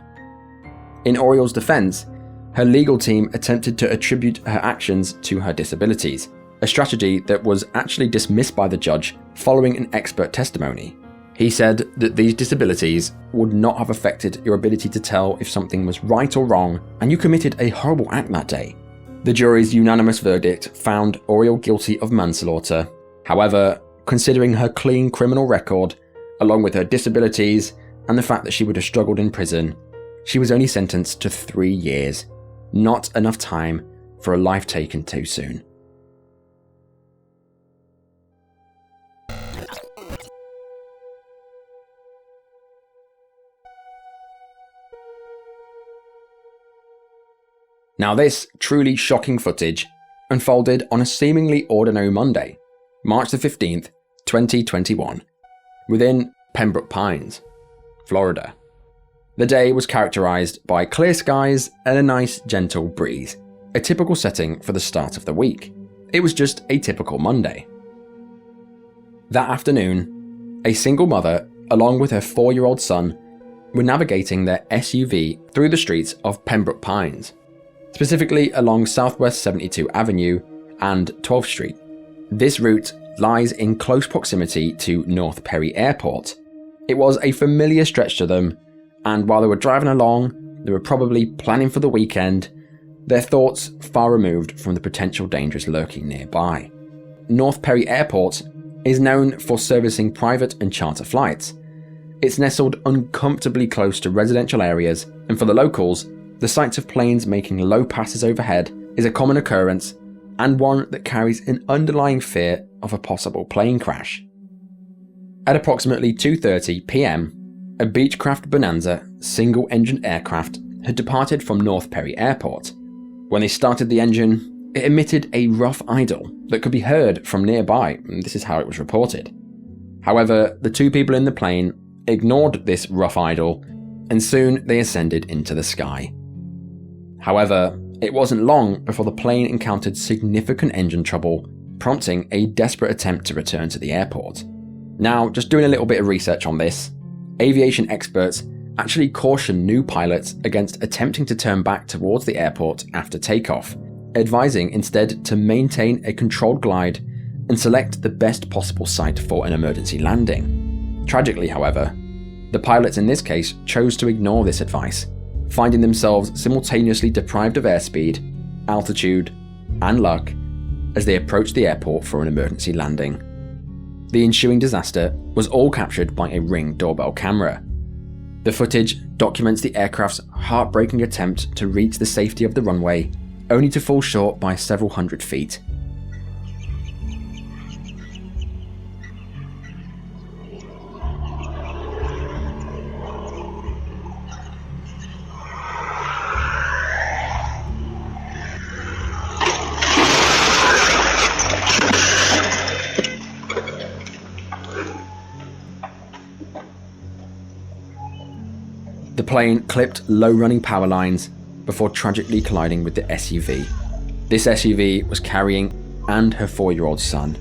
In Oriole's defense, her legal team attempted to attribute her actions to her disabilities, a strategy that was actually dismissed by the judge following an expert testimony. He said that these disabilities would not have affected your ability to tell if something was right or wrong, and you committed a horrible act that day. The jury's unanimous verdict found Oriole guilty of manslaughter. However, considering her clean criminal record, along with her disabilities and the fact that she would have struggled in prison, she was only sentenced to 3 years. Not enough time for a life taken too soon. Now this truly shocking footage unfolded on a seemingly ordinary Monday, March the 15th, 2021, within Pembroke Pines, Florida. The day was characterised by clear skies and a nice gentle breeze, a typical setting for the start of the week. It was just a typical Monday. That afternoon, a single mother, along with her 4-year-old son, were navigating their SUV through the streets of Pembroke Pines, specifically along Southwest 72 Avenue and 12th Street. This route lies in close proximity to North Perry Airport. It was a familiar stretch to them, and while they were driving along, they were probably planning for the weekend, their thoughts far removed from the potential dangers lurking nearby. North Perry Airport is known for servicing private and charter flights. It's nestled uncomfortably close to residential areas, and for the locals, the sight of planes making low passes overhead is a common occurrence and one that carries an underlying fear of a possible plane crash. At approximately 2:30 p.m, a Beechcraft Bonanza single-engined aircraft had departed from North Perry Airport. When they started the engine, it emitted a rough idle that could be heard from nearby, and this is how it was reported. However, the 2 people in the plane ignored this rough idle, and soon they ascended into the sky. However, it wasn't long before the plane encountered significant engine trouble, prompting a desperate attempt to return to the airport. Now, just doing a little bit of research on this, aviation experts actually caution new pilots against attempting to turn back towards the airport after takeoff, advising instead to maintain a controlled glide and select the best possible site for an emergency landing. Tragically, however, the pilots in this case chose to ignore this advice, finding themselves simultaneously deprived of airspeed, altitude, and luck as they approached the airport for an emergency landing. The ensuing disaster was all captured by a Ring doorbell camera. The footage documents the aircraft's heartbreaking attempt to reach the safety of the runway, only to fall short by several hundred feet. The plane clipped low-running power lines before tragically colliding with the SUV. This SUV was carrying and her 4-year-old son.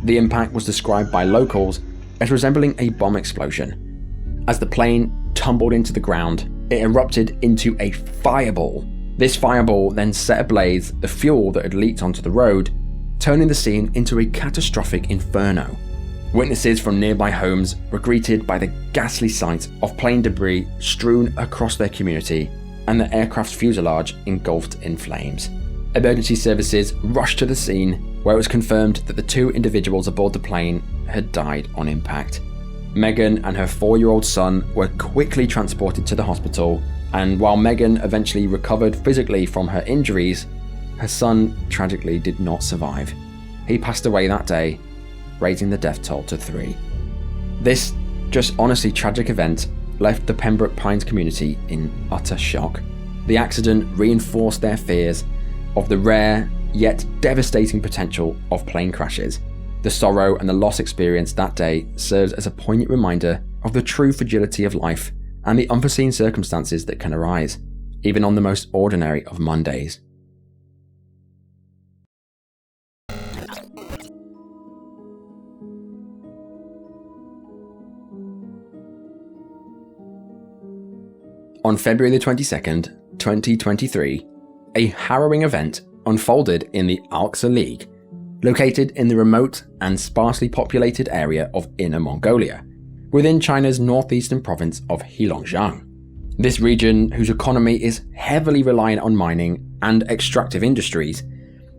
The impact was described by locals as resembling a bomb explosion. As the plane tumbled into the ground, it erupted into a fireball. This fireball then set ablaze the fuel that had leaked onto the road, turning the scene into a catastrophic inferno. Witnesses from nearby homes were greeted by the ghastly sight of plane debris strewn across their community and the aircraft's fuselage engulfed in flames. Emergency services rushed to the scene, where it was confirmed that the 2 individuals aboard the plane had died on impact. Megan and her 4-year-old son were quickly transported to the hospital, and while Megan eventually recovered physically from her injuries, her son tragically did not survive. He passed away that day, raising the death toll to 3. This just honestly tragic event left the Pembroke Pines community in utter shock. The accident reinforced their fears of the rare yet devastating potential of plane crashes. The sorrow and the loss experienced that day serves as a poignant reminder of the true fragility of life and the unforeseen circumstances that can arise, even on the most ordinary of Mondays. On February the 22nd, 2023, a harrowing event unfolded in the Alksa League, located in the remote and sparsely populated area of Inner Mongolia, within China's northeastern province of Heilongjiang. This region, whose economy is heavily reliant on mining and extractive industries,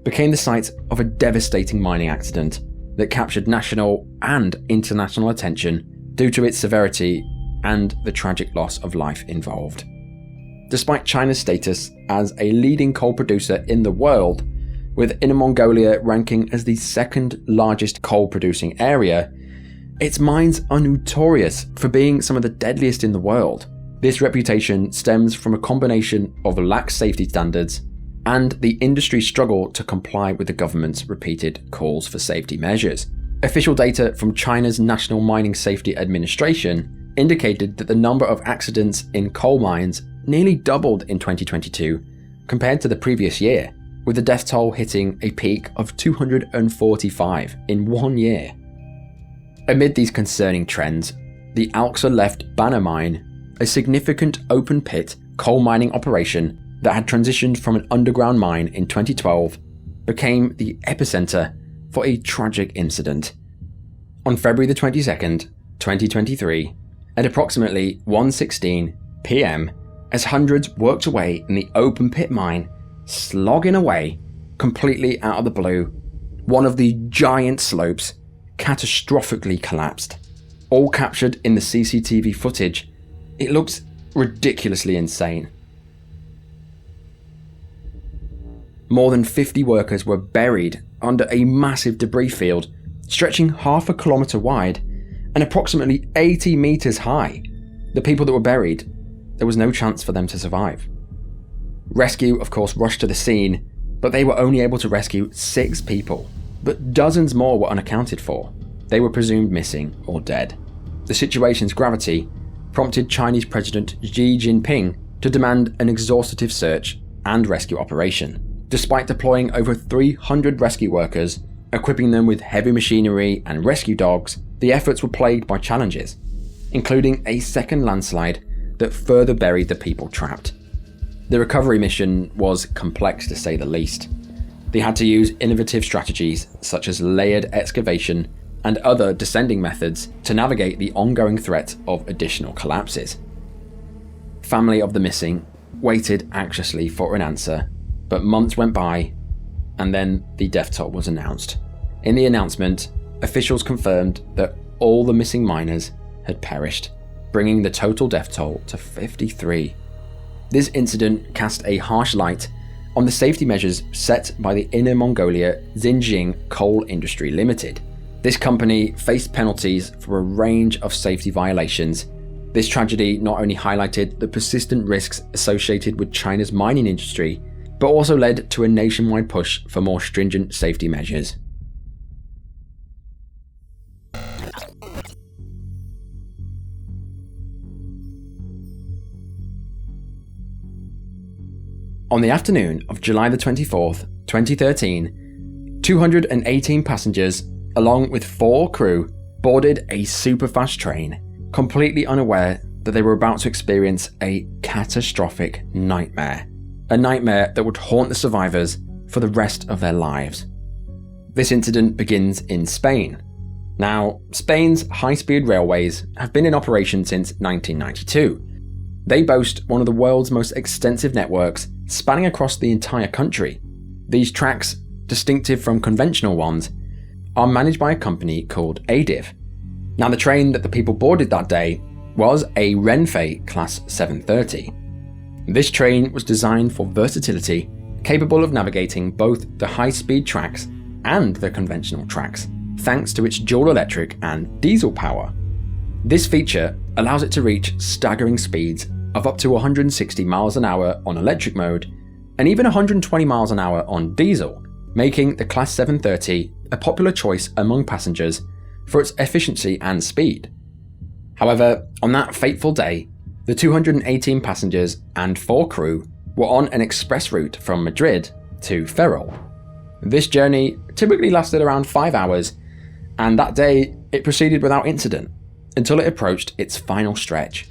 became the site of a devastating mining accident that captured national and international attention due to its severity and the tragic loss of life involved. Despite China's status as a leading coal producer in the world, with Inner Mongolia ranking as the 2nd largest coal producing area, its mines are notorious for being some of the deadliest in the world. This reputation stems from a combination of lax safety standards and the industry's struggle to comply with the government's repeated calls for safety measures. Official data from China's National Mining Safety Administration indicated that the number of accidents in coal mines nearly doubled in 2022 compared to the previous year, with the death toll hitting a peak of 245 in 1 year. Amid these concerning trends, the Alksa Left Banner Mine, a significant open pit coal mining operation that had transitioned from an underground mine in 2012, became the epicenter for a tragic incident. On February the 22nd, 2023, at approximately 1:16 p.m, as hundreds worked away in the open pit mine, slogging away completely out of the blue, one of the giant slopes catastrophically collapsed. All captured in the CCTV footage, it looks ridiculously insane. More than 50 workers were buried under a massive debris field stretching half a kilometre wide and approximately 80 metres high. The people that were buried, there was no chance for them to survive. Rescue, of course, rushed to the scene, but they were only able to rescue 6 people, but dozens more were unaccounted for. They were presumed missing or dead. The situation's gravity prompted Chinese President Xi Jinping to demand an exhaustive search and rescue operation. Despite deploying over 300 rescue workers, equipping them with heavy machinery and rescue dogs, the efforts were plagued by challenges, including a second landslide that further buried the people trapped. The recovery mission was complex to say the least. They had to use innovative strategies such as layered excavation and other descending methods to navigate the ongoing threat of additional collapses. Family of the missing waited anxiously for an answer, but months went by and then the death toll was announced. In the announcement, officials confirmed that all the missing miners had perished, bringing the total death toll to 53. This incident cast a harsh light on the safety measures set by the Inner Mongolia Xinjiang Coal Industry Limited. This company faced penalties for a range of safety violations. This tragedy not only highlighted the persistent risks associated with China's mining industry, but also led to a nationwide push for more stringent safety measures. On the afternoon of July the 24th, 2013, 218 passengers, along with 4 crew, boarded a superfast train, completely unaware that they were about to experience a catastrophic nightmare. A nightmare that would haunt the survivors for the rest of their lives. This incident begins in Spain. Now, Spain's high-speed railways have been in operation since 1992. They boast one of the world's most extensive networks spanning across the entire country. These tracks, distinctive from conventional ones, are managed by a company called ADIV. Now, the train that the people boarded that day was a Renfe Class 730. This train was designed for versatility, capable of navigating both the high-speed tracks and the conventional tracks, thanks to its dual electric and diesel power. This feature allows it to reach staggering speeds of up to 160 miles an hour on electric mode and even 120 miles an hour on diesel, making the Class 730 a popular choice among passengers for its efficiency and speed. However, on that fateful day, the 218 passengers and 4 crew were on an express route from Madrid to Ferrol. This journey typically lasted around 5 hours, and that day it proceeded without incident until it approached its final stretch.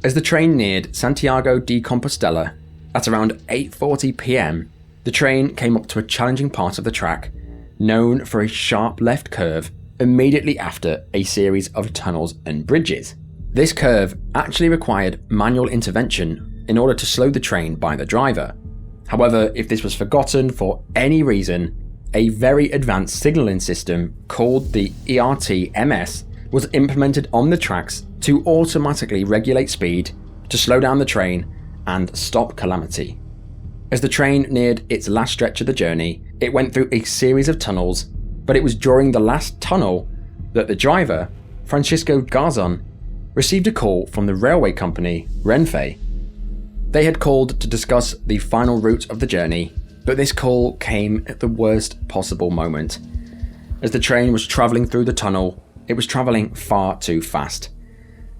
As the train neared Santiago de Compostela at around 8:40 p.m, the train came up to a challenging part of the track, known for a sharp left curve immediately after a series of tunnels and bridges. This curve actually required manual intervention in order to slow the train by the driver. However, if this was forgotten for any reason, a very advanced signalling system called the ERTMS was implemented on the tracks to automatically regulate speed, to slow down the train, and stop calamity. As the train neared its last stretch of the journey, it went through a series of tunnels, but it was during the last tunnel that the driver, Francisco Garzon, received a call from the railway company, Renfe. They had called to discuss the final route of the journey, but this call came at the worst possible moment. As the train was travelling through the tunnel, it was travelling far too fast.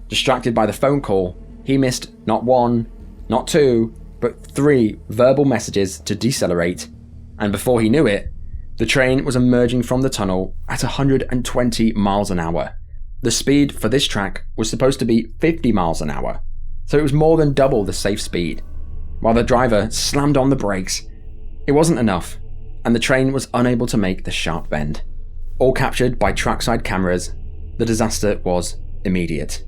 Distracted by the phone call, he missed not 1, not 2, but 3 verbal messages to decelerate, and before he knew it, the train was emerging from the tunnel at 120 miles an hour. The speed for this track was supposed to be 50 miles an hour, so it was more than double the safe speed. While the driver slammed on the brakes, it wasn't enough, and the train was unable to make the sharp bend. All captured by trackside cameras, the disaster was immediate.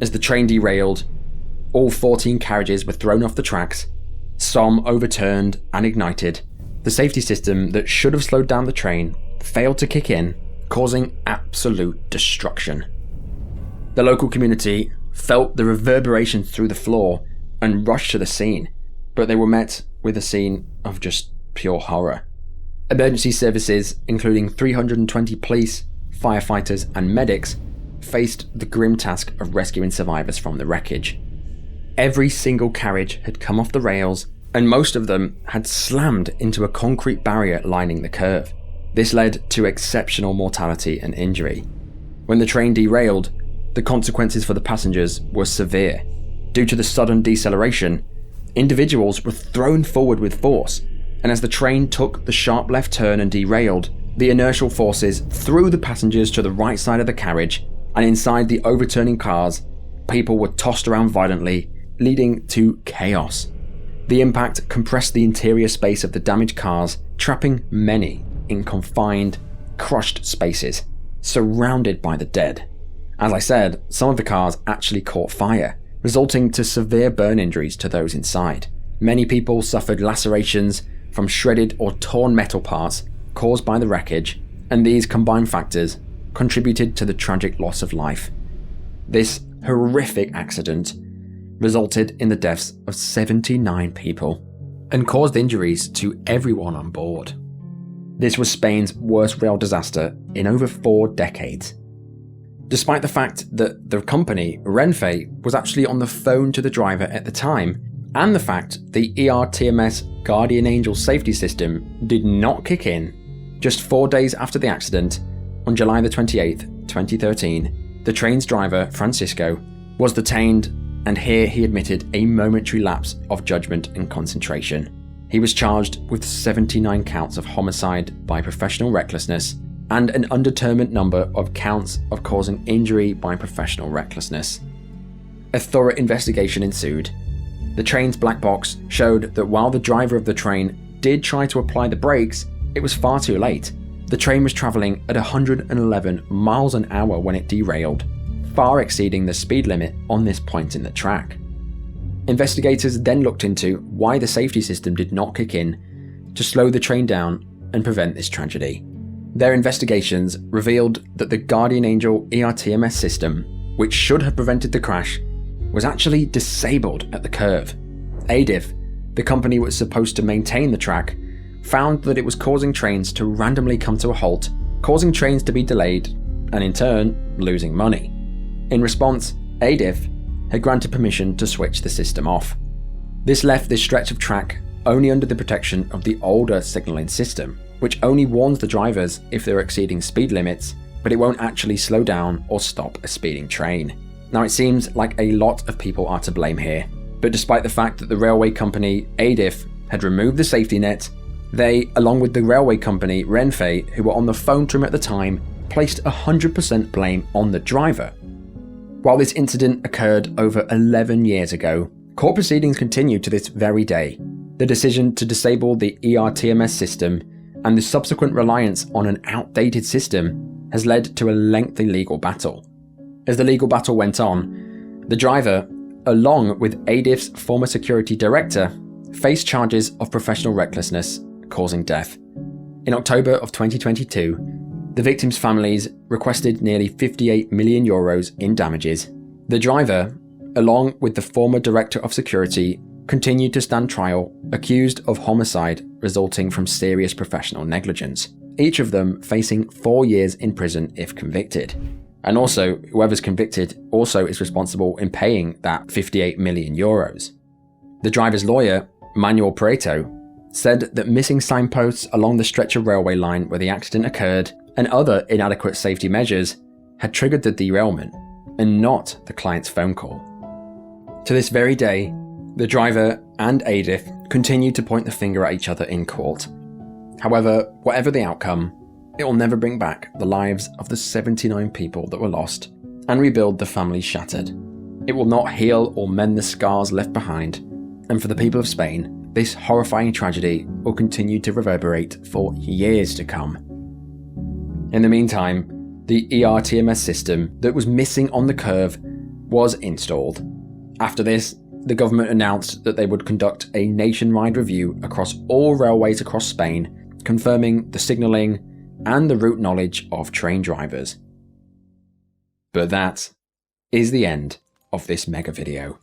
As the train derailed, all 14 carriages were thrown off the tracks, some overturned and ignited. The safety system that should have slowed down the train failed to kick in, causing absolute destruction. The local community felt the reverberations through the floor and rushed to the scene, but they were met with a scene of just pure horror. Emergency services, including 320 police, firefighters and medics, faced the grim task of rescuing survivors from the wreckage. Every single carriage had come off the rails, and most of them had slammed into a concrete barrier lining the curve. This led to exceptional mortality and injury. When the train derailed, the consequences for the passengers were severe. Due to the sudden deceleration, individuals were thrown forward with force, and as the train took the sharp left turn and derailed, the inertial forces threw the passengers to the right side of the carriage, and inside the overturning cars, people were tossed around violently, leading to chaos. The impact compressed the interior space of the damaged cars, trapping many in confined, crushed spaces, surrounded by the dead. As I said, some of the cars actually caught fire, resulting to severe burn injuries to those inside. Many people suffered lacerations from shredded or torn metal parts caused by the wreckage, and these combined factors contributed to the tragic loss of life. This horrific accident resulted in the deaths of 79 people and caused injuries to everyone on board. This was Spain's worst rail disaster in over 4 decades. Despite the fact that the company, Renfe, was actually on the phone to the driver at the time, and the fact the ERTMS Guardian Angel safety system did not kick in, just 4 days after the accident, on July the 28th, 2013, the train's driver, Francisco, was detained, and here he admitted a momentary lapse of judgment and concentration. He was charged with 79 counts of homicide by professional recklessness and an undetermined number of counts of causing injury by professional recklessness. A thorough investigation ensued. The train's black box showed that while the driver of the train did try to apply the brakes, it was far too late. The train was travelling at 111 miles an hour when it derailed, far exceeding the speed limit on this point in the track. Investigators then looked into why the safety system did not kick in to slow the train down and prevent this tragedy. Their investigations revealed that the Guardian Angel ERTMS system, which should have prevented the crash, was actually disabled at the curve. ADIF, the company which was supposed to maintain the track, found that it was causing trains to randomly come to a halt, causing trains to be delayed, and in turn, losing money. In response, ADIF had granted permission to switch the system off. This left this stretch of track only under the protection of the older signalling system, which only warns the drivers if they're exceeding speed limits, but it won't actually slow down or stop a speeding train. Now it seems like a lot of people are to blame here, but despite the fact that the railway company ADIF had removed the safety net, they, along with the railway company Renfe, who were on the phone to him at the time, placed 100% blame on the driver. While this incident occurred over 11 years ago, court proceedings continue to this very day. The decision to disable the ERTMS system and the subsequent reliance on an outdated system has led to a lengthy legal battle. As the legal battle went on, the driver, along with ADIF's former security director, faced charges of professional recklessness causing death. In October of 2022, the victims' families requested nearly 58 million euros in damages. The driver, along with the former director of security, continued to stand trial, accused of homicide resulting from serious professional negligence, each of them facing 4 years in prison if convicted. And also, whoever's convicted also is responsible in paying that 58 million euros. The driver's lawyer, Manuel Prieto, said that missing signposts along the stretch of railway line where the accident occurred and other inadequate safety measures had triggered the derailment, and not the client's phone call. To this very day, the driver and ADIF continue to point the finger at each other in court. However, whatever the outcome, it will never bring back the lives of the 79 people that were lost and rebuild the families shattered. It will not heal or mend the scars left behind, and for the people of Spain, this horrifying tragedy will continue to reverberate for years to come. In the meantime, the ERTMS system that was missing on the curve was installed. After this, the government announced that they would conduct a nationwide review across all railways across Spain, confirming the signalling and the route knowledge of train drivers. But that is the end of this mega video.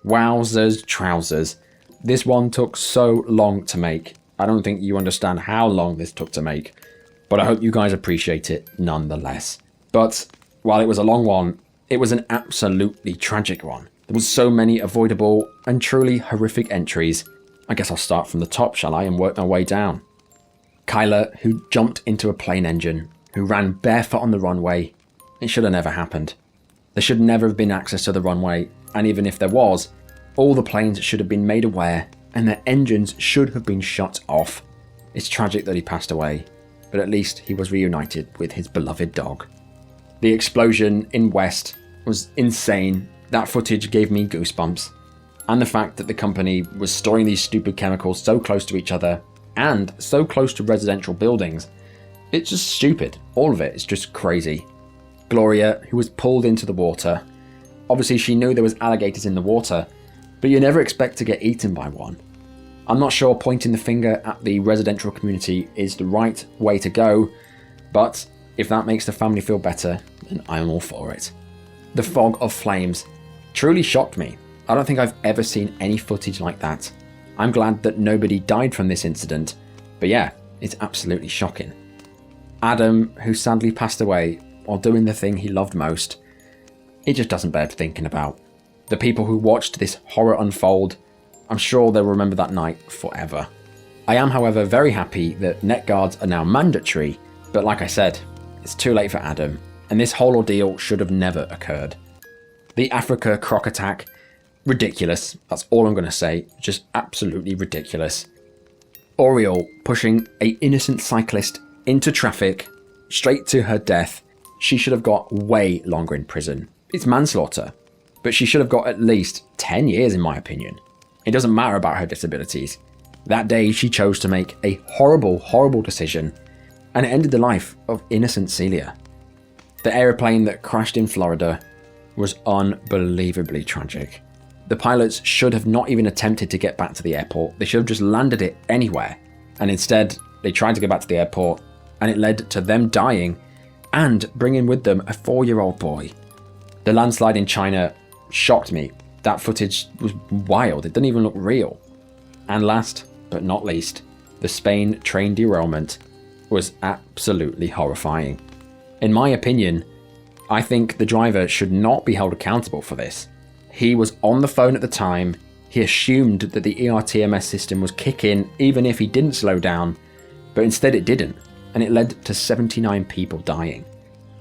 Wowzers trousers. This one took so long to make. I don't think you understand how long this took to make, but I hope you guys appreciate it nonetheless. But while it was a long one, it was an absolutely tragic one. There was so many avoidable and truly horrific entries. I guess I'll start from the top, shall I, and work my way down. Kyla, who jumped into a plane engine, who ran barefoot on the runway. It should have never happened. There should never have been access to the runway, and even if there was, all the planes should have been made aware and their engines should have been shut off. It's tragic that he passed away, but at least he was reunited with his beloved dog. The explosion in West was insane. That footage gave me goosebumps. And the fact that the company was storing these stupid chemicals so close to each other and so close to residential buildings, it's just stupid. All of it is just crazy. Gloria, who was pulled into the water. Obviously she knew there was alligators in the water, but you never expect to get eaten by one. I'm not sure pointing the finger at the residential community is the right way to go, but if that makes the family feel better, then I'm all for it. The fog of flames truly shocked me. I don't think I've ever seen any footage like that. I'm glad that nobody died from this incident, but yeah, it's absolutely shocking. Adam, who sadly passed away while doing the thing he loved most, it just doesn't bear thinking about. The people who watched this horror unfold, I'm sure they'll remember that night forever. I am, however, very happy that neck guards are now mandatory, but like I said, it's too late for Adam, and this whole ordeal should have never occurred. The Africa Croc Attack, ridiculous. That's all I'm going to say. Just absolutely ridiculous. Oriole pushing an innocent cyclist into traffic straight to her death. She should have got way longer in prison. It's manslaughter, but she should have got at least 10 years in my opinion. It doesn't matter about her disabilities. That day she chose to make a horrible, horrible decision, and it ended the life of innocent Celia. The aeroplane that crashed in Florida was unbelievably tragic. The pilots should have not even attempted to get back to the airport. They should have just landed it anywhere. And instead, they tried to go back to the airport, and it led to them dying and bringing with them a 4-year-old boy. The landslide in China shocked me. That footage was wild. It didn't even look real. And last but not least, the Spain train derailment was absolutely horrifying. In my opinion, I think the driver should not be held accountable for this. He was on the phone at the time. He assumed that the ERTMS system was kicking even if he didn't slow down, but instead it didn't, and it led to 79 people dying.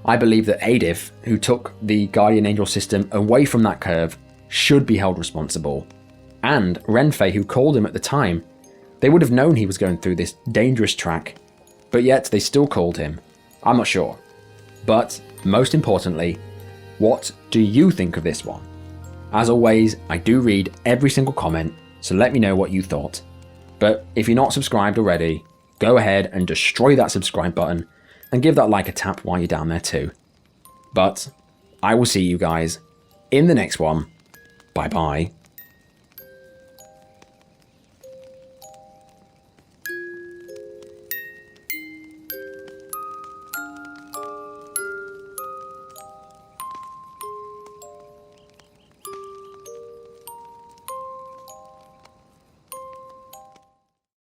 I believe that Adif, who took the Guardian Angel system away from that curve, should be held responsible. And Renfe, who called him at the time, they would have known he was going through this dangerous track, but yet they still called him. I'm not sure. But most importantly, what do you think of this one? As always, I do read every single comment, so let me know what you thought. But if you're not subscribed already, go ahead and destroy that subscribe button and give that like a tap while you're down there too. But I will see you guys in the next one. Bye bye.